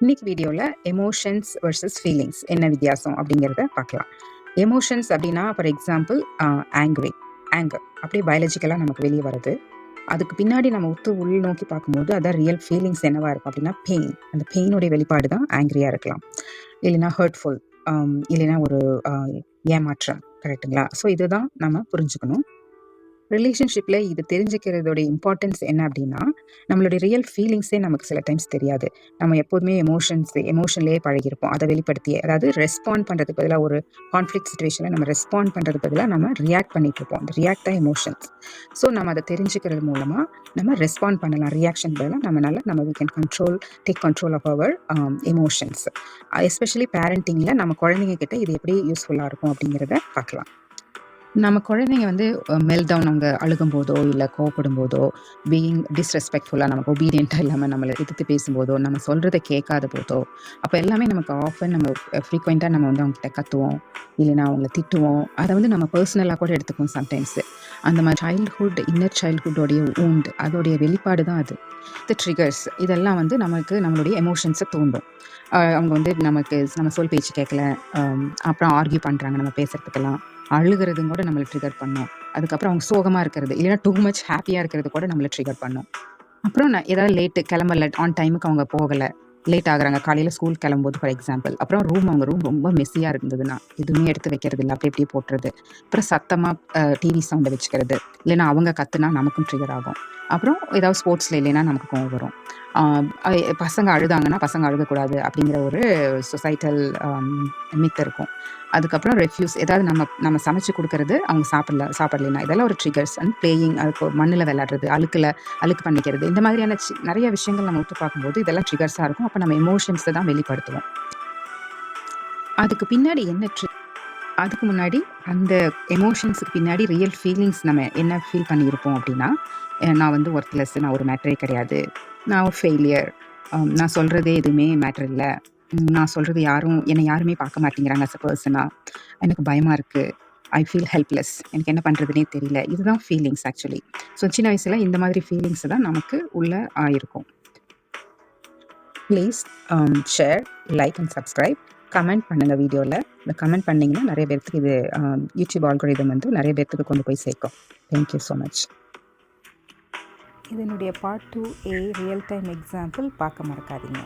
இன்னைக்கு வீடியோவில் emotions versus feelings என்ன வித்தியாசம் அப்படிங்கிறத பார்க்கலாம். எமோஷன்ஸ் அப்படின்னா ஃபார் எக்ஸாம்பிள் ஆங்கர் அப்படியே பயாலஜிக்கலாக நமக்கு வெளியே வருது. அதுக்கு பின்னாடி நம்ம உள் நோக்கி பார்க்கும்போது அதான் ரியல் ஃபீலிங்ஸ் என்னவா இருக்கும் அப்படின்னா பெயின். அந்த பெயினுடைய வெளிப்பாடு தான் ஆங்கிரியாக இருக்கலாம், இல்லைன்னா ஹர்ட்ஃபுல், இல்லைன்னா ஒரு ஏமாற்றம். கரெக்டுங்களா? ஸோ இதுதான் நம்ம புரிஞ்சுக்கணும். ரிலேஷன்ஷிப்பில் இது தெரிஞ்சுக்கிறதோட இம்பார்ட்டன்ஸ் என்ன அப்படின்னா, நம்மளுடைய ரியல் ஃபீலிங்ஸே நமக்கு சில டைம்ஸ் தெரியாது. நம்ம எப்போதுமே எமோஷன்லேயே பழகியிருப்போம். அதை வெளிப்படுத்தி, அதாவது ரெஸ்பாண்ட் பண்ணுறதுக்கு பதிலாக, ஒரு கான்ஃப்ளிக்ட் சுச்சுவேஷனில் நம்ம ரெஸ்பாண்ட் பண்ணுறதுக்கு பதிலாக நம்ம ரியாக்ட் பண்ணிட்டு இருப்போம். அந்த ரியாக்ட் தான் எமோஷன்ஸ். ஸோ நம்ம அதை தெரிஞ்சுக்கிறது மூலமாக நம்ம ரெஸ்பாண்ட் பண்ணலாம். ரியாக்ஷன் பதிலாக நம்ம we can take control of our emotions. Especially பேரண்டிங்கில் நம்ம குழந்தைங்க கிட்ட இது எப்படி யூஸ்ஃபுல்லாக இருக்கும் அப்படிங்கிறத பார்க்கலாம். நம்ம குழந்தைங்க வந்து மெல்டவுன் அவங்க அழுகும் போதோ, இல்லை கோவப்படும் போதோ, பீயிங் டிஸ்ரெஸ்பெக்ட்ஃபுல்லாக, நமக்கு ஒபீடியண்ட்டாக இல்லாமல் நம்மளை எதிர்த்து பேசும்போதோ, நம்ம சொல்கிறத கேட்காத போதோ, அப்போ எல்லாமே நமக்கு ஆஃபன் நம்ம ஃப்ரீக்வெண்ட்டாக நம்ம வந்து அவங்ககிட்ட கத்துவோம், இல்லைன்னா அவங்கள திட்டுவோம். அதை வந்து நம்ம பர்சனலாக கூட எடுத்துக்குவோம் சம்டைம்ஸு. அந்த மாதிரி இன்னர் சைல்ட்ஹுட்டோடைய அதோடைய வெளிப்பாடு தான் அது. இந்த ட்ரிகர்ஸ் இதெல்லாம் வந்து நம்மளுடைய எமோஷன்ஸை தூண்டும். அவங்க வந்து நம்ம சொல் பேச்சு கேட்கல, அப்புறம் ஆர்கியூ பண்ணுறாங்க நம்ம பேசுகிறதுக்கெல்லாம், அழுகிறதும் கூட நம்மளை ட்ரிகர் பண்ணும். அதுக்கப்புறம் அவங்க சோகமாக இருக்கிறது, இல்லைன்னா டூ மச் ஹாப்பியாக இருக்கிறது கூட நம்மளை ட்ரிகர் பண்ணும். அப்புறம் ஏதாவது லேட்டு கிளம்பல, ஆன் டைமுக்கு அவங்க போகலை, லேட் ஆகுறாங்க காலையில் ஸ்கூல் கிளம்பும்போது ஃபார் எக்ஸாம்பிள். அப்புறம் அவங்க ரூம் ரொம்ப மெஸ்ஸியாக இருந்ததுன்னா எதுவுமே எடுத்து வைக்கிறது இல்லை, அப்படியே போட்டுறது. அப்புறம் சத்தமாக டிவி சவுண்டை வச்சுக்கிறது, இல்லைன்னா அவங்க கத்துனா நமக்கும் ட்ரிகர் ஆகும். அப்புறம் ஏதாவது ஸ்போர்ட்ஸில் இல்லைன்னா நமக்கு கோவம் வரும். பசங்க அழுதாங்கன்னா பசங்க அழுகக்கூடாது அப்படிங்கிற ஒரு சொசைட்டல் மித் இருக்கும். அதுக்கப்புறம் ரெஃப்யூஸ், ஏதாவது நம்ம சமைச்சு கொடுக்கறது அவங்க சாப்பிடலைன்னா, இதெல்லாம் ஒரு ட்ரிகர்ஸ். அண்ட் பிளேயிங், அதுக்கு மண்ணில் விளையாடுறது, அழுக்கு பண்ணிக்கிறது, இந்த மாதிரியான நிறைய விஷயங்கள் நம்ம விட்டு பார்க்கும்போது இதெல்லாம் ட்ரிகர்ஸாக இருக்கும். அப்போ நம்ம எமோஷன்ஸை தான் வெளிப்படுத்துவோம். அதுக்கு பின்னாடி அதுக்கு முன்னாடி அந்த எமோஷன்ஸுக்கு பின்னாடி ரியல் ஃபீலிங்ஸ் நம்ம என்ன ஃபீல் பண்ணியிருப்போம் அப்படின்னா, நான் வந்து ஒர்த்லெஸ், நான் ஒரு மேட்டரே கிடையாது, நான் ஒரு ஃபெயிலியர், நான் சொல்கிறதே எதுவுமே மேட்டர் இல்லை, நான் சொல்கிறது என்னை யாருமே பார்க்க மாட்டேங்கிறாங்க அஸ் அ பர்சனாக, எனக்கு பயமாக இருக்குது, ஐ ஃபீல் ஹெல்ப்லெஸ், எனக்கு என்ன பண்ணுறதுனே தெரியல. இதுதான் ஃபீலிங்ஸ் ஆக்சுவலி. ஸோ சின்ன வயசில் இந்த மாதிரி ஃபீலிங்ஸ் தான் நமக்கு உள்ளே ஆயிருக்கும். Please share, like and subscribe. Comment பண்ணுங்கள் வீடியோவில். இந்த கமெண்ட் பண்ணிங்கன்னா நிறைய பேர்த்துக்கு இது யூடியூப் ஆல்கோரிதம் வந்து நிறைய பேர்த்துக்கு கொண்டு போய் சேர்க்கும். Thank you so much. இதனுடைய part 2A real time example பார்க்க மறக்காதீங்க.